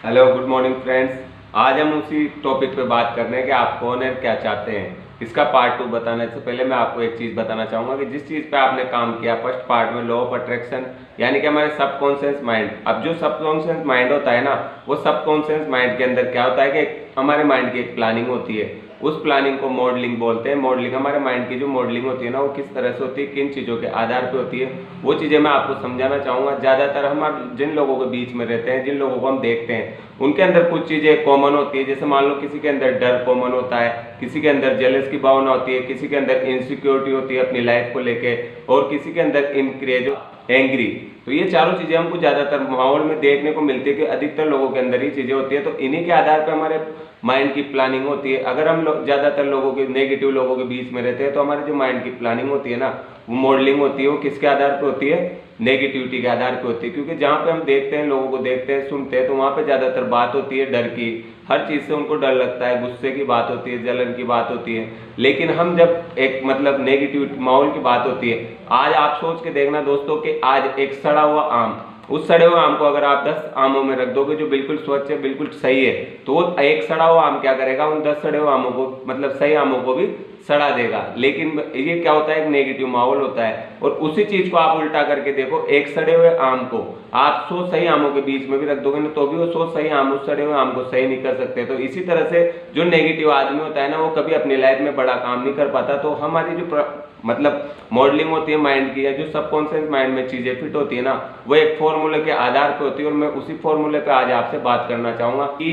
Hello good morning friends. आज हम उसी टॉपिक पे बात कर रहे हैं कि आप कौन है, क्या चाहते हैं। इसका पार्ट 2 बताने से पहले मैं आपको एक चीज़ बताना चाहूँगा कि जिस चीज़ पे आपने काम किया फर्स्ट पार्ट में, लॉ ऑफ अट्रैक्शन, यानी कि हमारे सबकॉन्शियस माइंड। अब जो सबकॉन्शियस माइंड होता है ना, वो सबकॉन्शियस माइंड के अंदर क्या होता है कि हमारे माइंड की एक प्लानिंग होती है। उस प्लानिंग को मॉडलिंग बोलते हैं। मॉडलिंग, हमारे माइंड की जो मॉडलिंग होती है ना, वो किस तरह से होती है, किन चीज़ों के आधार पे होती है, वो चीज़ें मैं आपको समझाना चाहूँगा। ज़्यादातर हम जिन लोगों के बीच में रहते हैं, जिन लोगों को हम देखते हैं, उनके अंदर कुछ चीज़ें कॉमन होती है। जैसे मान लो किसी के अंदर डर कॉमन होता है, किसी के अंदर जेलस की भावना होती है, किसी के अंदर इनसिक्योरिटी होती है अपनी लाइफ को लेके, और किसी के अंदर इनक्रेज, एंग्री। तो ये चारों चीजें हमको ज्यादातर माहौल में देखने को मिलती है कि अधिकतर लोगों के अंदर ही चीजें होती है। तो इन्हीं के आधार पर हमारे माइंड की प्लानिंग होती है। अगर हम ज्यादातर लोगों के, नेगेटिव लोगों के बीच में रहते हैं, तो हमारे जो माइंड की प्लानिंग होती है ना, वो मॉडलिंग होती है, वो किसके आधार पर होती है, नेगेटिविटी के आधार पर होती है। क्योंकि जहां पे हम देखते हैं, लोगों को देखते हैं, सुनते हैं, तो वहां पे ज्यादातर बात होती है डर की। हर चीज से उनको डर लगता है, गुस्से की बात होती है, जलन की बात होती है। लेकिन हम जब एक मतलब नेगेटिव माहौल की बात होती है, आज आप सोच के देखना दोस्तों कि आज एक सड़ा हुआ आम, उस सड़े हुए आम को अगर आप 10 आमों में रख दोगे जो बिल्कुल स्वच्छ है, बिल्कुल सही है, तो वो एक सड़ा हुआ आम क्या करेगा, उन 10 सड़े हुए आमों को, मतलब सही आमों को भी सड़ा देगा। लेकिन ये क्या होता है, एक नेगेटिव माहौल होता है। और उसी चीज को आप उल्टा करके देखो, एक सड़े हुए आम को आप 100 सही आमों के बीच में भी रख दोगे ना, तो भी वो 100 सही आम उस सड़े हुए आम को सही नहीं कर सकते। तो इसी तरह से जो नेगेटिव आदमी होता है ना, वो कभी अपनी लाइफ में बड़ा काम नहीं कर पाता। तो हमारी जो मतलब मॉडलिंग होती है माइंड की, या जो सबकॉन्शियस माइंड में चीजें फिट होती है ना, वो एक फॉर्मूले के आधार पर होती है। और मैं उसी फॉर्मूले पे आज आपसे बात करना चाहूंगा। E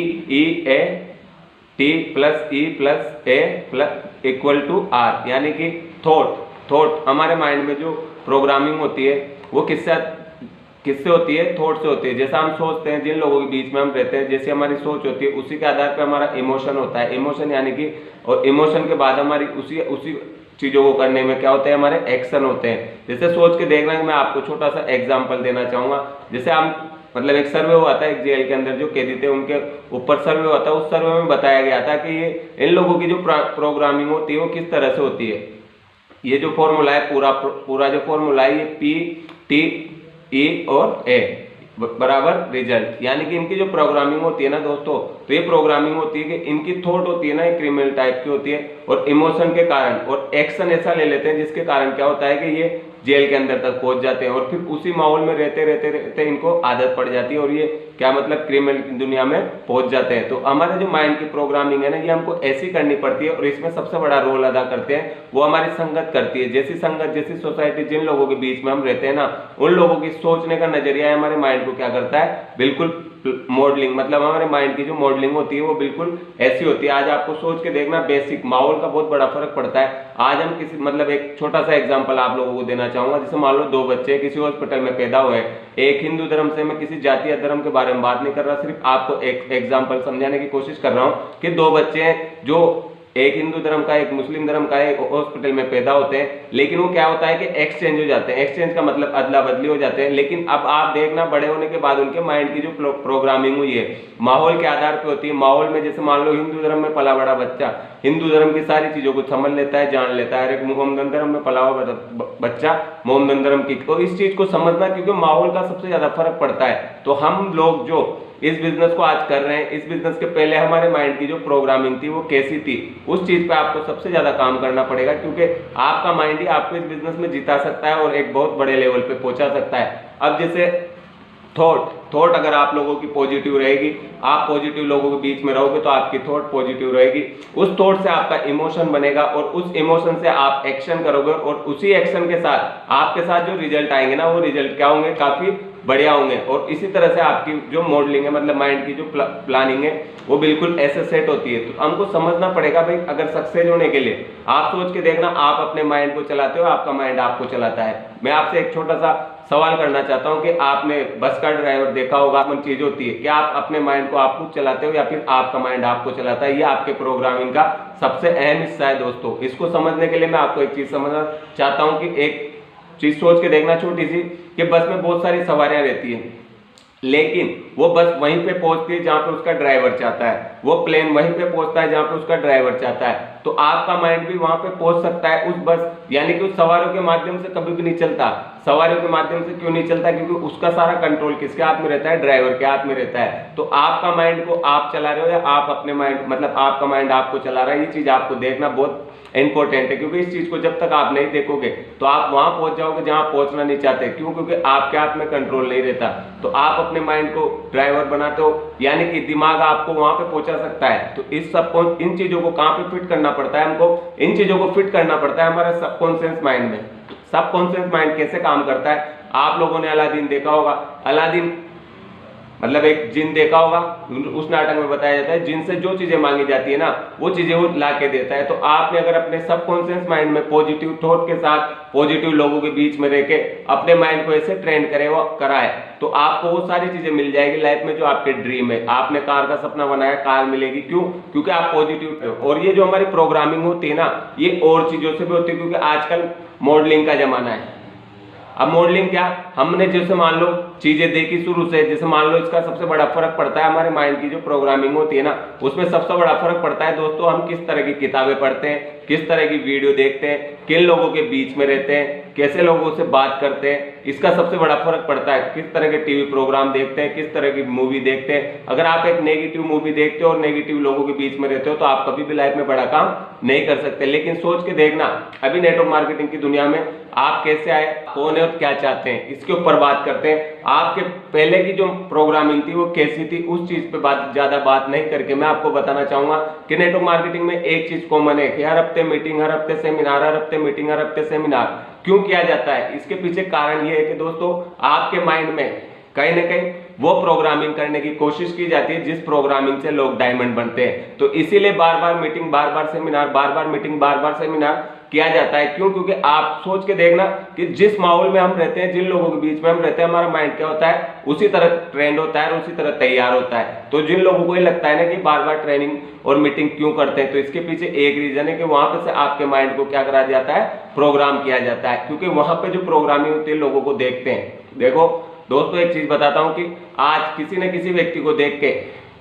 A T plus E plus A plus equal to R, यानी कि थॉट हमारे माइंड में जो प्रोग्रामिंग होती है, वो किससे होती है, थॉट से होती है। जैसा हम सोचते हैं, जिन लोगों के बीच में हम रहते हैं, जैसे हमारी सोच होती है, उसी के आधार पर हमारा इमोशन होता है। इमोशन यानी कि, और इमोशन के बाद हमारी उसी उसी चीजों को करने में क्या होते हैं, हमारे एक्शन होते हैं। जैसे सोच के देखना, मैं आपको छोटा सा एग्जांपल देना चाहूंगा। जैसे हम मतलब एक सर्वे हुआ था, एक जेल के अंदर जो कैदी थे उनके ऊपर सर्वे हुआ था। उस सर्वे में बताया गया था कि ये इन लोगों की जो प्रोग्रामिंग होती है वो किस तरह से होती है। ये जो फॉर्मूला है, पूरा जो फॉर्मूला है, ये पी टी ई और ए बराबर रिजल्ट, यानी कि इनकी जो प्रोग्रामिंग होती है ना दोस्तों, तो ये प्रोग्रामिंग होती है कि इनकी थॉट होती है ना, ये क्रिमिनल टाइप की होती है, और इमोशन के कारण और एक्शन ऐसा ले लेते हैं जिसके कारण क्या होता है कि ये जेल के अंदर तक पहुंच जाते हैं। और फिर उसी माहौल में रहते रहते रहते इनको आदत पड़ जाती है, और ये क्या मतलब क्रिमिनल दुनिया में पहुंच जाते हैं। तो हमारे जो माइंड की प्रोग्रामिंग है ना, ये हमको ऐसी करनी पड़ती है। और इसमें सबसे बड़ा रोल अदा करते हैं वो हमारी संगत करती है। जैसी संगत, जैसी सोसाइटी, जिन लोगों के बीच में हम रहते हैं ना, उन लोगों की सोचने का नजरिया हमारे माइंड को क्या करता है, बिल्कुल मॉडलिंग, मतलब हमारे माइंड की जो मॉडलिंग होती है वो बिल्कुल ऐसी होती है। आज आपको सोच के देखना, बेसिक माहौल का बहुत बड़ा फर्क पड़ता है। आज हम किसी मतलब एक छोटा सा एग्जांपल आप लोगों को देना चाहूंगा। जैसे मान लो 2 बच्चे किसी हॉस्पिटल में पैदा हुए हैं, एक हिंदू धर्म से, मैं किसी जाति या धर्म के बारे में बात नहीं कर रहा, सिर्फ आपको एक एग्जाम्पल समझाने की कोशिश कर रहा हूँ कि 2 बच्चे हैं, जो एक हिंदू धर्म का, एक मुस्लिम धर्म का, एक हॉस्पिटल में पैदा होते हैं। लेकिन वो क्या होता है कि एक्सचेंज हो जाते हैं। एक्सचेंज का मतलब अदला बदली हो जाते हैं। लेकिन अब आप देखना, बड़े होने के बाद उनके माइंड की जो प्रोग्रामिंग हुई है माहौल के आधार पर होती है। माहौल में जैसे मान लो हिंदू धर्म में पला बड़ा बच्चा हिंदू धर्म की सारी चीजों को समझ लेता है, जान लेता है। एक मोहम्मदन धर्म में पला हुआ बच्चा मोहम्मदन धर्म की, तो इस चीज को समझना, क्योंकि माहौल का सबसे ज्यादा फर्क पड़ता है। तो हम लोग जो इस बिजनेस को आज कर रहे हैं, इस बिजनेस के पहले हमारे माइंड की जो प्रोग्रामिंग थी वो कैसी थी, उस चीज पे आपको सबसे ज्यादा काम करना पड़ेगा। क्योंकि आपका माइंड ही आपको इस बिजनेस में जिता सकता है और एक बहुत बड़े लेवल पे पहुंचा सकता है। अब जैसे थॉट अगर आप लोगों की पॉजिटिव रहेगी, आप पॉजिटिव लोगों के बीच में रहोगे, तो आपकी थॉट पॉजिटिव रहेगी। उस थॉट से आपका इमोशन बनेगा, और उस इमोशन से आप एक्शन करोगे, और उसी एक्शन के साथ आपके साथ जो रिजल्ट आएंगे ना, वो रिजल्ट क्या होंगे, काफी बढ़िया होंगे। और इसी तरह से आपकी जो मॉडलिंग है, मतलब माइंड की जो प्लानिंग है, वो बिल्कुल ऐसे सेट होती है। तो हमको समझना पड़ेगा भाई, अगर सक्सेस होने के लिए आप सोच के देखना, आप अपने माइंड को चलाते हो, आपका माइंड आपको चलाता है। मैं आपसे एक छोटा सा सवाल करना चाहता हूं कि आपने बस का ड्राइवर देखा होगा, कौन चीज होती है, क्या आप अपने माइंड को आप खुद चलाते हो या फिर आपका माइंड आपको चलाता है? ये आपके प्रोग्रामिंग का सबसे अहम हिस्सा है दोस्तों। इसको समझने के लिए मैं आपको एक चीज समझना चाहता हूं कि एक चीज सोच के देखना छोटी सी, कि बस में बहुत सारी सवारियां रहती हैं, लेकिन वो बस वहीं पे पहुंचती है जहां पे उसका ड्राइवर चाहता है, वो प्लेन वहीं पे पहुंचता है जहां पे उसका ड्राइवर चाहता है। तो आपका माइंड भी वहां पे पहुंच सकता है उस बस, यानी कि उस सवारियों के माध्यम से कभी भी नहीं चलता। सवारियों के माध्यम से क्यों नहीं चलता? क्योंकि उसका सारा कंट्रोल किसके हाथ में रहता है? ड्राइवर के हाथ में रहता है। तो आपका माइंड को आप चला रहे हो या आप अपने माइंड, मतलब आपका माइंड आपको चला रहा है, ये चीज आपको देखना बहुत इंपॉर्टेंट है। क्योंकि इस चीज को जब तक आप नहीं देखोगे तो आप वहां पहुंच जाओगे जहां पहुंचना नहीं चाहते। क्यों? क्योंकि आपके हाथ में कंट्रोल नहीं रहता। तो आप अपने माइंड को ड्राइवर बनाते हो, यानी कि दिमाग आपको वहां पे पहुंचा सकता है। तो इस इन चीजों को कहां पे फिट करना पड़ता है? हमको इन चीजों को फिट करना पड़ता है हमारे सबकॉन्शियस माइंड में। सबकॉन्शियस माइंड कैसे काम करता है? आप लोगों ने अलादीन देखा होगा। अलादीन मतलब एक जिन देखा होगा, उस नाटक में बताया जाता है जिन से जो चीजें मांगी जाती है ना, वो चीजें वो ला के देता है। तो आपने अगर अपने सबकॉन्शियस माइंड में पॉजिटिव थॉट के साथ पॉजिटिव लोगों के बीच में रह के अपने माइंड को ऐसे ट्रेन करे वो कराए, तो आपको वो सारी चीजें मिल जाएगी लाइफ में जो आपके ड्रीम है। आपने कार का सपना बनाया, कार मिलेगी। क्यों? क्योंकि आप पॉजिटिव। और ये जो हमारी प्रोग्रामिंग होती है ना, ये और चीजों से भी होती है। क्योंकि आजकल मॉडलिंग का जमाना है। अब मॉडलिंग क्या, हमने जैसे मान लो चीजें देखी शुरू से, जैसे मान लो इसका सबसे बड़ा फर्क पड़ता है हमारे माइंड की जो प्रोग्रामिंग होती है ना, उसमें सबसे बड़ा फर्क पड़ता है दोस्तों हम किस तरह की किताबें पढ़ते हैं, किस तरह की वीडियो देखते हैं, किन लोगों के बीच में रहते हैं, कैसे लोगों से बात करते हैं, इसका सबसे बड़ा फर्क पड़ता है। किस तरह के टीवी प्रोग्राम देखते हैं, किस तरह की मूवी देखते हैं। अगर आप एक नेगेटिव मूवी देखते हो और नेगेटिव लोगों के बीच में रहते हो तो आप कभी भी लाइफ में बड़ा काम नहीं कर सकते। लेकिन सोच के देखना, अभी नेटवर्क मार्केटिंग की दुनिया में आप कैसे आए, कौन है और क्या चाहते हैं, इसके ऊपर बात करते हैं। आपके पहले की जो प्रोग्रामिंग थी वो कैसी थी, उस चीज पे ज्यादा बात नहीं करके मैं आपको बताना चाहूंगा कि नेटवर्क मार्केटिंग में एक चीज कॉमन है कि हर हफ्ते मीटिंग, हर हफ्ते सेमिनार, हर हफ्ते मीटिंग, हर हफ्ते सेमिनार। क्यों किया जाता है? इसके पीछे कारण ये है कि दोस्तों आपके माइंड में कहीं ना कहीं वो प्रोग्रामिंग करने की कोशिश की जाती है जिस प्रोग्रामिंग से लोग डायमंड बनते हैं। तो इसीलिए बार बार मीटिंग, बार बार सेमिनार, बार बार मीटिंग, बार बार सेमिनार किया जाता है। क्यों? क्योंकि आप सोच के देखना कि जिस माहौल में हम रहते हैं, जिन लोगों के बीच में हम रहते हैं, हमारा माइंड क्या होता है, उसी तरह ट्रेंड होता है और उसी तरह तैयार होता है। तो जिन लोगों को ये लगता है ना कि बार बार ट्रेनिंग और मीटिंग क्यों करते हैं, तो इसके पीछे एक रीजन है कि वहां पे से आपके माइंड को क्या करा जाता है, प्रोग्राम किया जाता है। क्योंकि वहां पे जो प्रोग्रामिंग होती है लोगों को देखते हैं। देखो दोस्तों एक चीज बताता हूं कि आज किसी न किसी व्यक्ति को देख के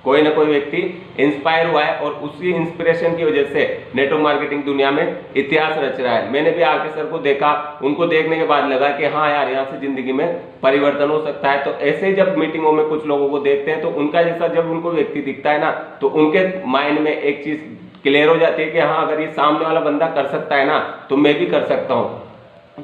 कोई ना कोई व्यक्ति इंस्पायर हुआ है और उसी इंस्पिरेशन की वजह से नेटवर्क मार्केटिंग दुनिया में इतिहास रच रहा है। मैंने भी आरके सर को देखा, उनको देखने के बाद लगा कि हाँ यार, यहाँ से जिंदगी में परिवर्तन हो सकता है। तो ऐसे ही जब मीटिंगों में कुछ लोगों को देखते हैं तो उनका जैसा जब उनको व्यक्ति दिखता है ना, तो उनके माइंड में एक चीज क्लियर हो जाती है कि हाँ, अगर ये सामने वाला बंदा कर सकता है ना, तो मैं भी कर सकता हूँ।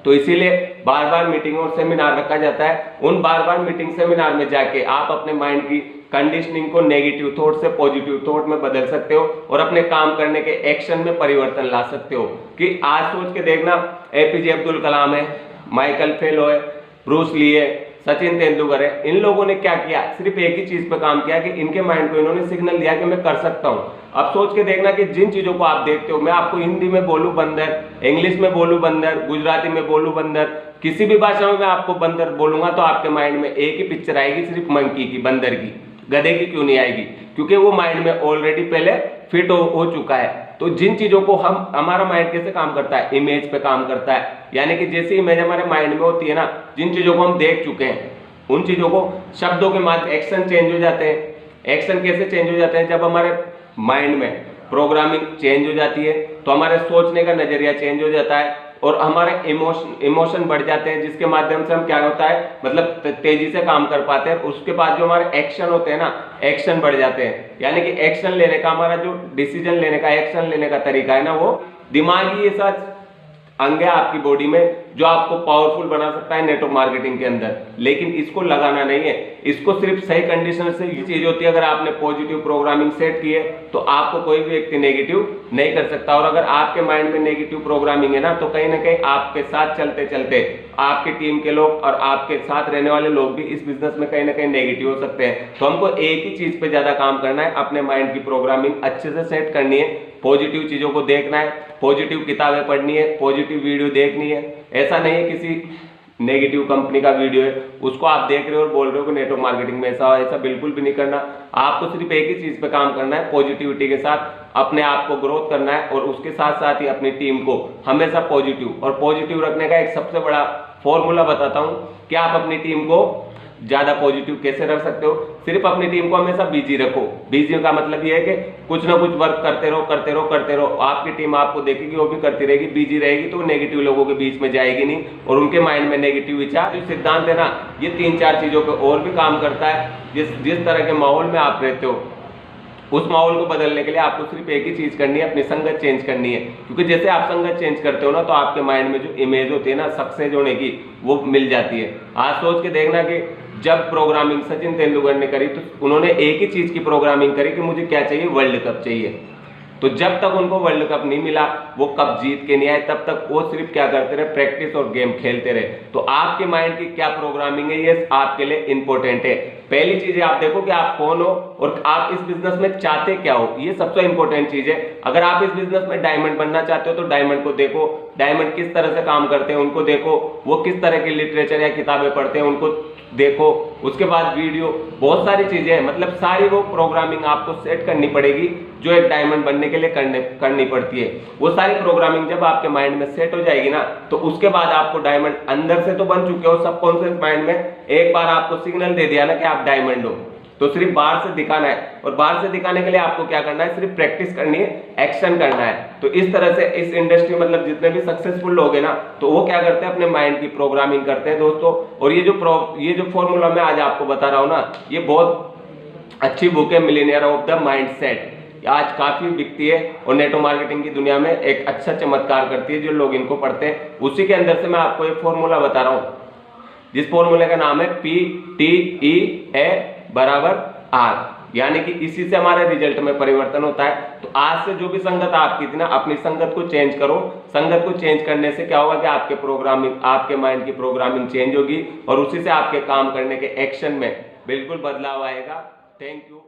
तो इसीलिए बार बार मीटिंग और सेमिनार रखा जाता है। उन बार बार मीटिंग सेमिनार में जाके आप अपने माइंड की कंडीशनिंग को नेगेटिव थॉट से पॉजिटिव थॉट में बदल सकते हो और अपने काम करने के एक्शन में परिवर्तन ला सकते हो। कि आज सोच के देखना, एपीजे अब्दुल कलाम है, माइकल फेलो है, ब्रूस ली है, सचिन तेंदुलकर है, इन लोगों ने क्या किया, सिर्फ एक ही चीज पे काम किया कि इनके माइंड को इन्होंने सिग्नल दिया कि मैं कर सकता हूं। अब सोच के देखना कि जिन चीजों को आप देखते हो, मैं आपको हिंदी में बोलूं बंदर, इंग्लिश में बोलूं बंदर, गुजराती में बोलूं बंदर, किसी भी भाषा में मैं आपको बंदर बोलूंगा तो आपके माइंड में एक ही पिक्चर आएगी, सिर्फ मंकी की, बंदर की। गधे की क्यों नहीं आएगी? क्योंकि वो माइंड में ऑलरेडी पहले फिट हो चुका है। तो जिन चीजों को हमारा माइंड कैसे काम करता है, इमेज पे काम करता है। यानी कि जैसी इमेज हमारे माइंड में होती है ना, जिन चीजों को हम देख चुके हैं उन चीजों को शब्दों के माध्यम एक्शन चेंज हो जाते हैं। एक्शन कैसे चेंज हो जाते हैं? जब हमारे माइंड में प्रोग्रामिंग चेंज हो जाती है तो हमारे सोचने का नजरिया चेंज हो जाता है और हमारे इमोशन बढ़ जाते हैं, जिसके माध्यम से हम क्या होता है, मतलब तेजी से काम कर पाते हैं। उसके बाद जो हमारे एक्शन होते हैं ना, एक्शन बढ़ जाते हैं। यानी कि एक्शन लेने का, हमारा जो डिसीजन लेने का, एक्शन लेने का तरीका है ना, वो दिमागी ऐसा अंग है आपकी बॉडी में जो आपको पावरफुल बना सकता है नेटवर्क मार्केटिंग के अंदर। लेकिन इसको लगाना नहीं है, इसको सिर्फ सही कंडीशन से ये चीज होती है। अगर आपने पॉजिटिव प्रोग्रामिंग सेट की है तो आपको कोई भी व्यक्ति नेगेटिव नहीं कर सकता। और अगर आपके माइंड में नेगेटिव प्रोग्रामिंग है ना, तो कहीं ना कहीं आपके साथ चलते चलते आपकी टीम के लोग और आपके साथ रहने वाले लोग भी इस बिजनेस में कहीं ना कहीं नेगेटिव हो सकते हैं। तो हमको एक ही चीज पे ज्यादा काम करना है, अपने माइंड की प्रोग्रामिंग अच्छे से सेट करनी है, पॉजिटिव चीजों को देखना है, पॉजिटिव किताबें पढ़नी है, पॉजिटिव वीडियो देखनी है। ऐसा नहीं है किसी नेगेटिव कंपनी का वीडियो है उसको आप देख रहे हो और बोल रहे हो कि नेटवर्क मार्केटिंग में ऐसा बिल्कुल भी नहीं करना। आपको सिर्फ एक ही चीज पे काम करना है, पॉजिटिविटी के साथ अपने आप को ग्रोथ करना है और उसके साथ साथ ही अपनी टीम को हमेशा पॉजिटिव और पॉजिटिव रखने का एक सबसे बड़ा फॉर्मूला बताता हूं कि आप अपनी टीम को ज्यादा पॉजिटिव कैसे रख सकते हो? सिर्फ अपनी टीम को हमेशा बिजी रखो। बिजी का मतलब ये है कि कुछ ना कुछ वर्क करते रहो करते रहो करते रहो। आपकी टीम आपको देखेगी, वो भी करती रहेगी, बिजी रहेगी, तो नेगेटिव लोगों के बीच में जाएगी नहीं और उनके माइंड में नेगेटिव विचार। जो सिद्धांत है ना, ये 3-4 चीजों पे और भी काम करता है। जिस तरह के माहौल में आप रहते हो, उस माहौल को बदलने के लिए आपको सिर्फ एक ही चीज करनी है, अपनी संगत चेंज करनी है। क्योंकि जैसे आप संगत चेंज करते हो ना, तो आपके माइंड में जो इमेज होती है ना सक्सेस होने की, वो मिल जाती है। आज सोच के देखना कि जब प्रोग्रामिंग सचिन तेंदुलकर ने करी, तो उन्होंने एक ही चीज की प्रोग्रामिंग करी कि मुझे क्या चाहिए, वर्ल्ड कप चाहिए। तो जब तक उनको वर्ल्ड कप नहीं मिला, वो कप जीत के नहीं आए, तब तक वो सिर्फ क्या करते रहे, प्रैक्टिस और गेम खेलते रहे। तो आपके माइंड की क्या प्रोग्रामिंग है, ये आपके लिए इंपॉर्टेंट है। पहली चीज है आप देखो कि आप कौन हो और आप इस बिजनेस में चाहते क्या हो, ये सबसे इंपॉर्टेंट चीज है। अगर आप इस बिजनेस में डायमंड बनना चाहते हो, तो डायमंड को देखो, डायमंड किस तरह से काम करते हैं उनको देखो, वो किस तरह की लिटरेचर या किताबें पढ़ते हैं उनको देखो। उसके बाद वीडियो, बहुत सारी चीजें हैं, मतलब सारी वो प्रोग्रामिंग आपको सेट करनी पड़ेगी जो एक डायमंड बनने के लिए करनी पड़ती है। वो सारी प्रोग्रामिंग जब आपके माइंड में सेट हो जाएगी ना, तो उसके बाद आपको डायमंड अंदर से तो बन चुके हो, सबकॉन्शियस माइंड में एक बार आपको सिग्नल दे दिया ना कि आप डायमंड हो, तो सिर्फ बाहर से दिखाना है। और बाहर से दिखाने के लिए आपको क्या करना है, सिर्फ प्रैक्टिस करनी है, एक्शन करना है। तो इस तरह से इस इंडस्ट्री मतलब जितने भी सक्सेसफुल लोग हैं ना, तो वो क्या करते हैं, अपने माइंड की प्रोग्रामिंग करते हैं दोस्तों। और ये जो फॉर्मूला मैं आज आपको बता रहा हूं ना, ये बहुत अच्छी बुक है, मिलियनेयर ऑफ द माइंडसेट। आज काफी बिकती है और नेटवर्क मार्केटिंग की दुनिया में एक अच्छा चमत्कार करती है जो लोग इनको पढ़ते हैं। उसी के अंदर से मैं आपको एक फॉर्मूला बता रहा हूं, जिस फॉर्मूले का नाम है PTEA = R, यानी कि इसी से हमारे रिजल्ट में परिवर्तन होता है। तो आज से जो भी संगत आपकी थी ना, अपनी संगत को चेंज करो। संगत को चेंज करने से क्या होगा कि आपके माइंड की प्रोग्रामिंग चेंज होगी और उसी से आपके काम करने के एक्शन में बिल्कुल बदलाव आएगा। Thank you.